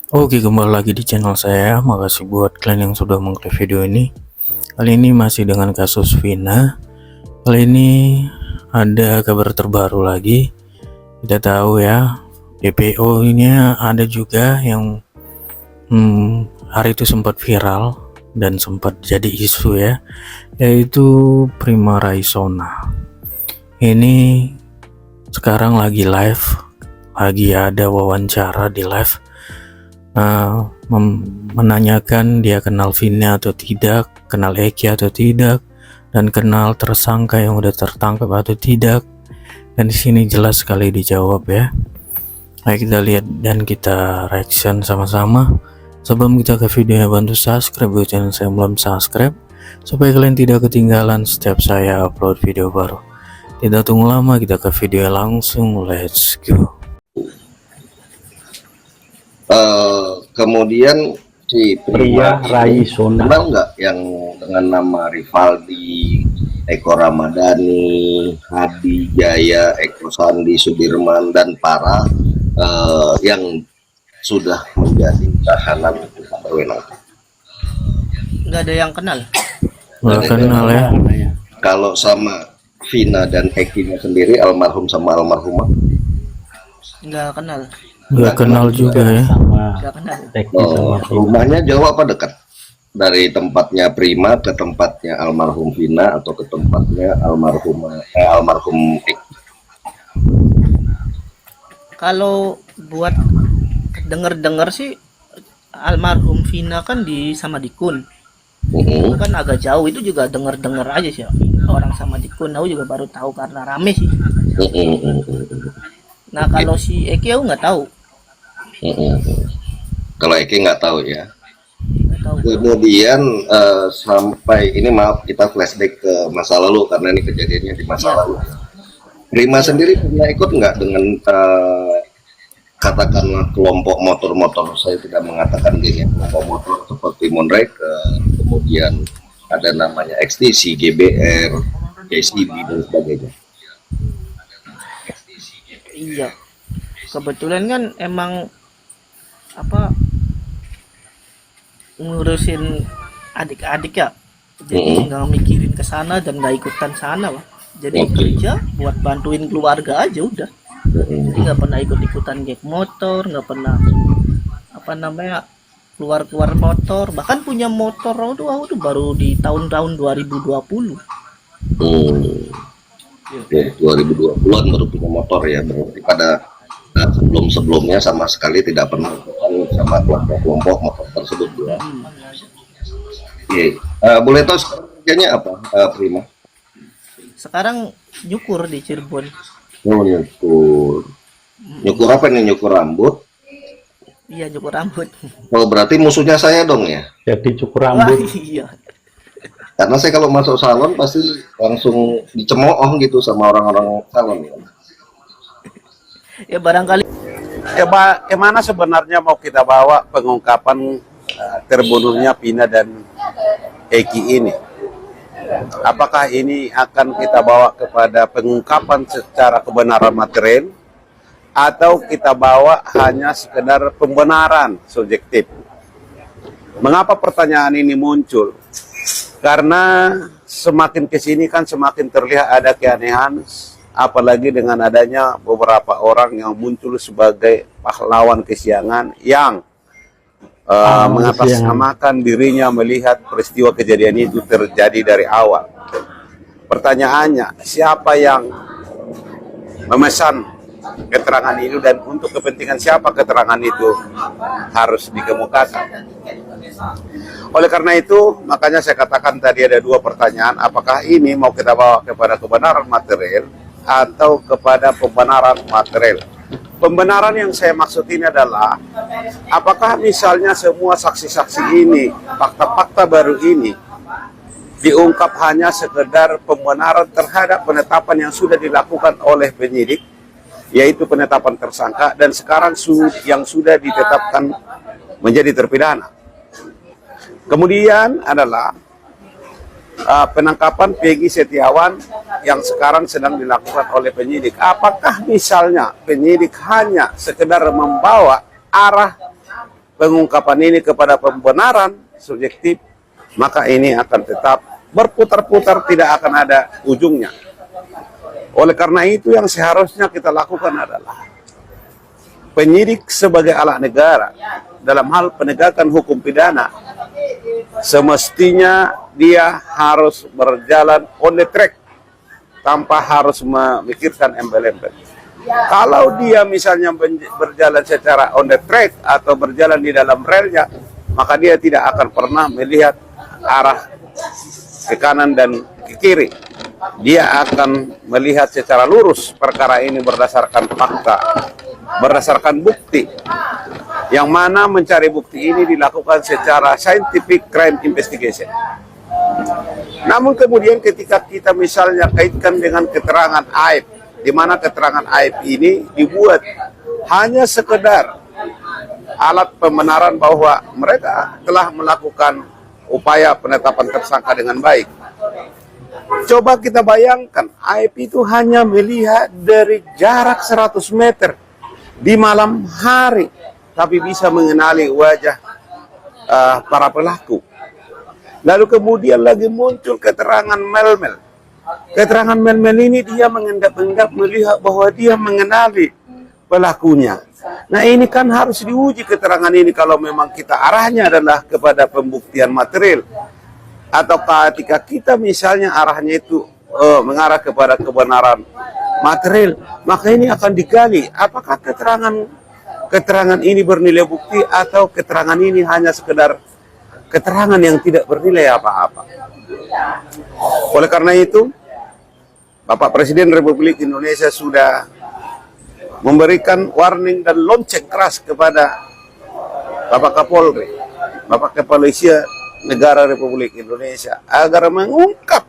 Oke, kembali lagi di channel saya. Makasih buat kalian yang sudah mengklik video ini. Kali ini masih dengan kasus Vina. Kali ini ada kabar terbaru lagi. Kita tahu ya, DPO-nya ada juga yang hari itu sempat viral dan sempat jadi isu ya, yaitu Prima Raisona. Ini sekarang lagi live, lagi ada wawancara di live, menanyakan dia kenal Vina atau tidak, kenal Eki atau tidak, dan kenal tersangka yang udah tertangkap atau tidak. Dan di sini jelas sekali dijawab ya. Ayo kita lihat dan kita reaction sama-sama. Sebelum kita ke videonya, bantu subscribe buat channel saya yang belum subscribe, supaya kalian tidak ketinggalan setiap saya upload video baru. Tidak tunggu lama, kita ke video langsung. Let's go. Kemudian si Prima Raisona, kenal nggak yang dengan nama Rivaldi, Eko Ramadhani, Hadi Jaya, Eko Sandi Sudirman, dan para yang sudah menjadi tahanan berwenang? Nggak ada yang kenal. Nggak kenal ya. Kalau sama Vina dan Eki sendiri, almarhum sama almarhumah, Nggak kenal. Nggak kenal juga ya. Nggak kenal. rumahnya jauh apa dekat dari tempatnya Prima ke tempatnya almarhum Vina atau ke tempatnya almarhum Eki? Kalau buat denger-denger sih almarhum Vina kan sama Dikun. Itu kan agak jauh, itu juga denger-denger aja sih. Orang sama Dikun aku juga baru tahu karena rame sih. Nah, kalau si Eki aku nggak tahu. Kalau Eki nggak tahu ya. Nggak tahu. Kemudian sampai ini, maaf kita flashback ke masa lalu karena ini kejadiannya di masa lalu. Prima sendiri pernah ikut nggak dengan katakanlah kelompok motor-motor, saya tidak mengatakan gini, kelompok motor seperti Monrek, kemudian ada namanya XTC, GBR, JCB dan sebagainya. Iya. Kebetulan kan emang apa ngurusin adik-adik ya. Jadi nggak mikirin ke sana dan nggak ikutan sana, Pak. Jadi kerja buat bantuin keluarga aja udah. Jadi nggak pernah ikut-ikutan geng motor, nggak pernah keluar-keluar motor. Bahkan punya motor aku tuh baru di tahun-tahun 2020. 2020-an baru punya motor ya, berarti pada sebelum-sebelumnya sama sekali tidak pernah sama kelompok-kelompok motor tersebut ya. Boleh tahu kerjanya apa, Prima? Sekarang nyukur di Cirebon. Oh, nyukur apa nih, nyukur rambut? Iya, nyukur rambut. Oh, berarti musuhnya saya dong ya? Jadi cukur Wah, rambut. iya. Karena saya kalau masuk salon pasti langsung dicemooh gitu sama orang-orang salon ya. Ya barangkali Kemana sebenarnya mau kita bawa pengungkapan terbunuhnya Vina dan Eki ini? Apakah ini akan kita bawa kepada pengungkapan secara kebenaran material, atau kita bawa hanya sekedar pembenaran subjektif? Mengapa pertanyaan ini muncul? Karena semakin kesini kan semakin terlihat ada keanehan, apalagi dengan adanya beberapa orang yang muncul sebagai pahlawan kesiangan yang mengatasnamakan dirinya melihat peristiwa kejadian itu terjadi dari awal. Pertanyaannya, siapa yang memesan keterangan itu dan untuk kepentingan siapa keterangan itu harus dikemukakan? Oleh karena itu, makanya saya katakan tadi ada dua pertanyaan, apakah ini mau kita bawa kepada kebenaran material atau kepada pembenaran material? Pembenaran yang saya maksud ini adalah, apakah misalnya semua saksi-saksi ini, fakta-fakta baru ini, diungkap hanya sekedar pembenaran terhadap penetapan yang sudah dilakukan oleh penyidik, yaitu penetapan tersangka, dan sekarang yang sudah ditetapkan menjadi terpidana. Kemudian adalah penangkapan Peggy Setiawan yang sekarang sedang dilakukan oleh penyidik. Apakah misalnya penyidik hanya sekedar membawa arah pengungkapan ini kepada pembenaran subjektif, maka ini akan tetap berputar-putar, tidak akan ada ujungnya. Oleh karena itu yang seharusnya kita lakukan adalah penyidik sebagai alat negara dalam hal penegakan hukum pidana, semestinya dia harus berjalan on the track tanpa harus memikirkan embel-embel. Kalau dia misalnya berjalan secara on the track atau berjalan di dalam relnya, maka dia tidak akan pernah melihat arah ke kanan dan ke kiri. Dia akan melihat secara lurus perkara ini berdasarkan fakta, berdasarkan bukti. Yang mana mencari bukti ini dilakukan secara scientific crime investigation. Namun kemudian ketika kita misalnya kaitkan dengan keterangan aib, di mana keterangan aib ini dibuat hanya sekedar alat pembenaran bahwa mereka telah melakukan upaya penetapan tersangka dengan baik. Coba kita bayangkan, aib itu hanya melihat dari jarak 100 meter di malam hari, tapi bisa mengenali wajah para pelaku. Lalu kemudian lagi muncul keterangan mel-mel. Keterangan mel-mel ini dia mengendap-endap melihat bahwa dia mengenali pelakunya. Nah ini kan harus diuji keterangan ini kalau memang kita arahnya adalah kepada pembuktian material. Atau ketika kita misalnya arahnya itu mengarah kepada kebenaran material, maka ini akan digali apakah keterangan ini bernilai bukti atau keterangan ini hanya sekedar keterangan yang tidak bernilai apa-apa. Oleh karena itu, Bapak Presiden Republik Indonesia sudah memberikan warning dan lonceng keras kepada Bapak Kapolri, Bapak Kepolisian Negara Republik Indonesia agar mengungkap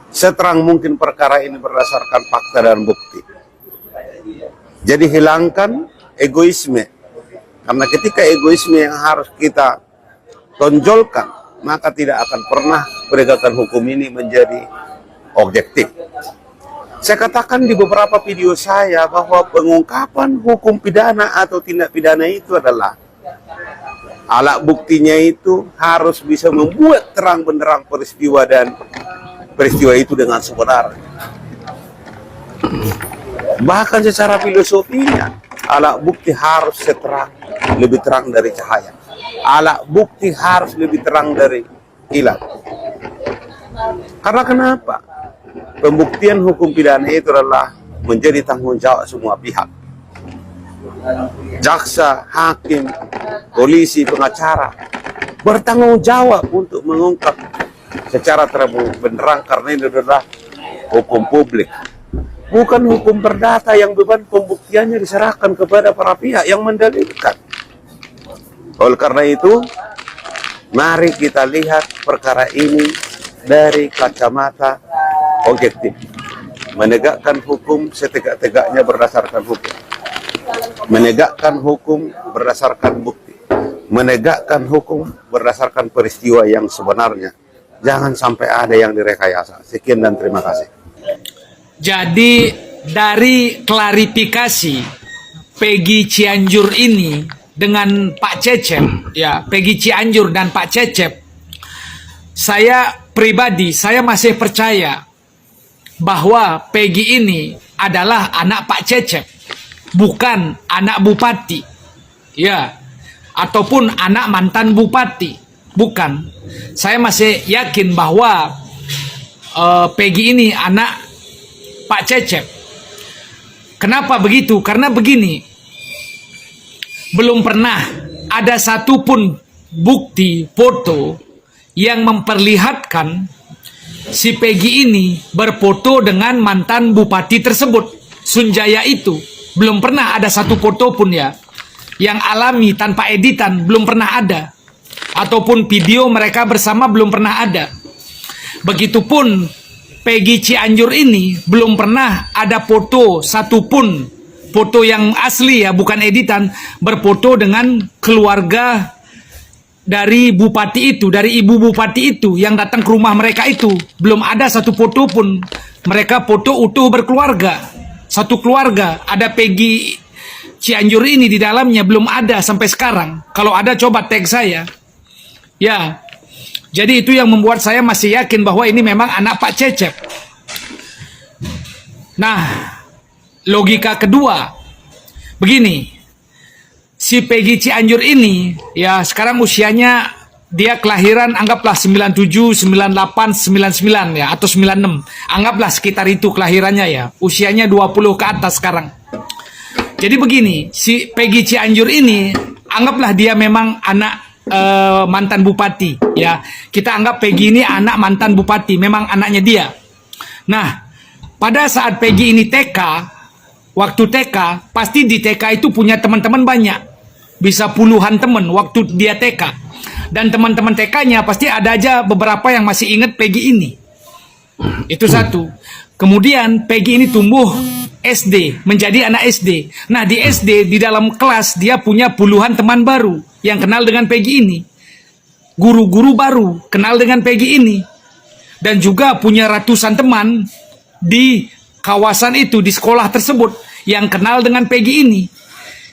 seterang mungkin perkara ini berdasarkan fakta dan bukti. Jadi hilangkan egoisme, karena ketika egoisme yang harus kita tonjolkan, maka tidak akan pernah penegakan hukum ini menjadi objektif. Saya katakan di beberapa video saya bahwa pengungkapan hukum pidana atau tindak pidana itu adalah alat buktinya itu harus bisa membuat terang benderang peristiwa dan peristiwa itu dengan sebenarnya. Bahkan secara filosofinya, alat bukti harus lebih terang dari cahaya. Alat bukti harus lebih terang dari kilat. Karena kenapa? Pembuktian hukum pidana itu adalah menjadi tanggung jawab semua pihak. Jaksa, hakim, polisi, pengacara bertanggung jawab untuk mengungkap secara terang benderang karena ini adalah hukum publik. Bukan hukum perdata yang beban pembuktiannya diserahkan kepada para pihak yang mendalilkan. Oleh karena itu, mari kita lihat perkara ini dari kacamata objektif. Menegakkan hukum setegak-tegaknya berdasarkan hukum. Menegakkan hukum berdasarkan bukti. Menegakkan hukum berdasarkan peristiwa yang sebenarnya. Jangan sampai ada yang direkayasa. Sekian dan terima kasih. Jadi dari klarifikasi Peggy Cianjur ini dengan Pak Cecep, ya Peggy Cianjur dan Pak Cecep, saya pribadi saya masih percaya bahwa Peggy ini adalah anak Pak Cecep, bukan anak bupati, ya, ataupun anak mantan bupati, bukan. Saya masih yakin bahwa Peggy ini anak Pak Cecep. Kenapa begitu? Karena begini, belum pernah ada satupun bukti foto yang memperlihatkan si Peggy ini berfoto dengan mantan bupati tersebut, Sunjaya itu. Belum pernah ada satu foto pun ya, yang alami tanpa editan, belum pernah ada. Ataupun video mereka bersama belum pernah ada. Begitupun Peggy Cianjur ini belum pernah ada foto satupun, foto yang asli ya, bukan editan, berfoto dengan keluarga dari bupati itu, dari ibu bupati itu yang datang ke rumah mereka itu. Belum ada satu foto pun. Mereka foto utuh berkeluarga, satu keluarga. Ada Peggy Cianjur ini di dalamnya belum ada sampai sekarang. Kalau ada coba tag saya. Ya. Jadi itu yang membuat saya masih yakin bahwa ini memang anak Pak Cecep. Nah, logika kedua begini. Si Peggy Cianjur ini ya sekarang usianya dia kelahiran anggaplah 97, 98, 99 ya atau 96. Anggaplah sekitar itu kelahirannya ya. Usianya 20 ke atas sekarang. Jadi begini, si Peggy Cianjur ini anggaplah dia memang anak mantan bupati ya. Kita anggap Peggy ini anak mantan bupati, memang anaknya dia. Nah, pada saat Peggy ini TK, waktu TK, pasti di TK itu punya teman-teman banyak. Bisa puluhan teman waktu dia TK. Dan teman-teman TK-nya pasti ada aja beberapa yang masih ingat Peggy ini. Itu satu. Kemudian Peggy ini tumbuh SD, menjadi anak SD. Nah di SD, di dalam kelas dia punya puluhan teman baru yang kenal dengan Peggy ini. Guru-guru baru kenal dengan Peggy ini. Dan juga punya ratusan teman di kawasan itu, di sekolah tersebut yang kenal dengan Peggy ini.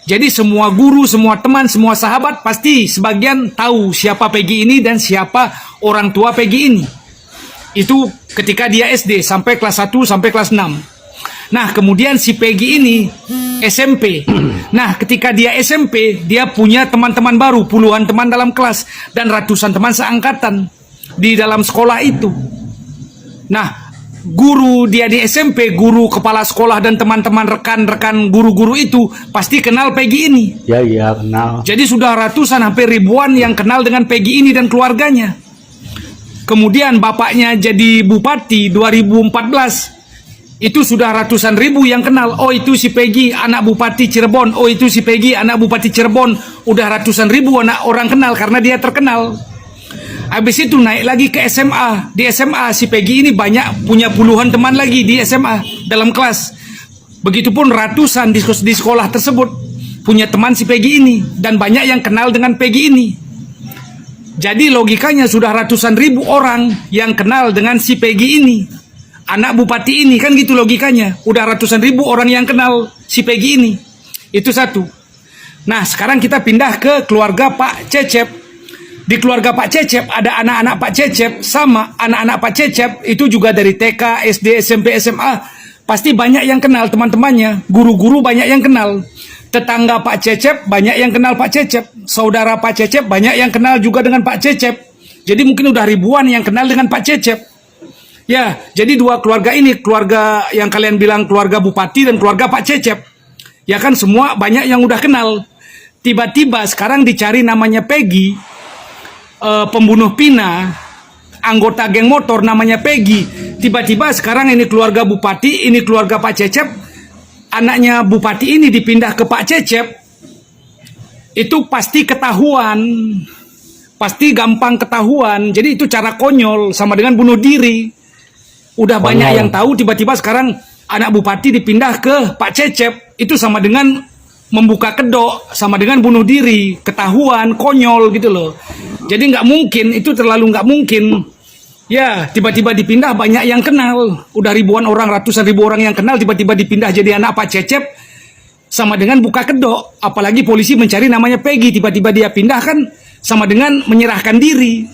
Jadi semua guru, semua teman, semua sahabat pasti sebagian tahu siapa Peggy ini dan siapa orang tua Peggy ini. Itu ketika dia SD sampai kelas 1 sampai kelas 6. Nah, kemudian si Peggy ini SMP. Nah, ketika dia SMP, dia punya teman-teman baru, puluhan teman dalam kelas dan ratusan teman seangkatan di dalam sekolah itu. Nah, guru dia di SMP, guru kepala sekolah dan teman-teman rekan-rekan guru-guru itu pasti kenal Peggy ini. Ya, kenal. Jadi sudah ratusan hampir ribuan yang kenal dengan Peggy ini dan keluarganya. Kemudian bapaknya jadi bupati 2014. Itu sudah ratusan ribu yang kenal. Oh itu si Peggy anak bupati Cirebon. Oh itu si Peggy anak bupati Cirebon. Udah ratusan ribu anak orang kenal karena dia terkenal. Habis itu naik lagi ke SMA. Di SMA si Peggy ini banyak punya puluhan teman lagi di SMA dalam kelas. Begitupun ratusan di sekolah tersebut punya teman si Peggy ini dan banyak yang kenal dengan Peggy ini. Jadi logikanya sudah ratusan ribu orang yang kenal dengan si Peggy ini. Anak bupati ini kan gitu logikanya. Udah ratusan ribu orang yang kenal si Peggy ini. Itu satu. Nah sekarang kita pindah ke keluarga Pak Cecep. Di keluarga Pak Cecep ada anak-anak Pak Cecep sama anak-anak Pak Cecep itu juga dari TK, SD, SMP, SMA. Pasti banyak yang kenal teman-temannya. Guru-guru banyak yang kenal. Tetangga Pak Cecep banyak yang kenal Pak Cecep. Saudara Pak Cecep banyak yang kenal juga dengan Pak Cecep. Jadi mungkin udah ribuan yang kenal dengan Pak Cecep. Ya, jadi dua keluarga ini, keluarga yang kalian bilang keluarga bupati dan keluarga Pak Cecep. Ya kan semua banyak yang udah kenal. Tiba-tiba sekarang dicari namanya Peggy, pembunuh Pina, anggota geng motor namanya Peggy. Tiba-tiba sekarang ini keluarga bupati, ini keluarga Pak Cecep. Anaknya bupati ini dipindah ke Pak Cecep. Itu pasti ketahuan. Pasti gampang ketahuan. Jadi itu cara konyol sama dengan bunuh diri. Udah banyak yang tahu, tiba-tiba sekarang anak bupati dipindah ke Pak Cecep. Itu sama dengan membuka kedok, sama dengan bunuh diri, ketahuan, konyol gitu loh. Jadi nggak mungkin, itu terlalu nggak mungkin. Ya, tiba-tiba dipindah banyak yang kenal. Udah ribuan orang, ratusan ribu orang yang kenal, tiba-tiba dipindah jadi anak Pak Cecep. Sama dengan buka kedok. Apalagi polisi mencari namanya Peggy, tiba-tiba dia pindah kan sama dengan menyerahkan diri.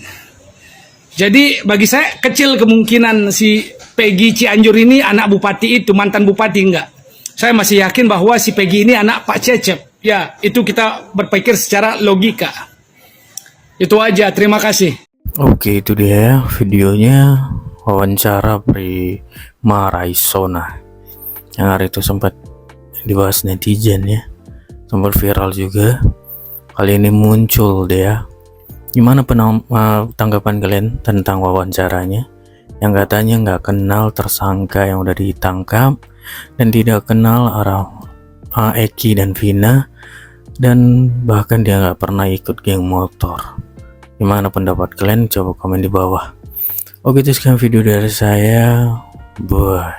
Jadi bagi saya kecil kemungkinan si Peggy Cianjur ini anak bupati itu, mantan bupati enggak. Saya masih yakin bahwa si Peggy ini anak Pak Cecep. Ya, itu kita berpikir secara logika. Itu aja, terima kasih. Oke, itu dia videonya wawancara Prima Raisona yang hari itu sempat dibahas netizen ya, sempat viral juga. Kali ini muncul dia. Gimana tanggapan kalian tentang wawancaranya yang katanya nggak kenal tersangka yang udah ditangkap dan tidak kenal arah Eki dan Vina, dan bahkan dia nggak pernah ikut geng motor. Gimana pendapat kalian? Coba komen di bawah. Oke, itu sekian video dari saya. Bye.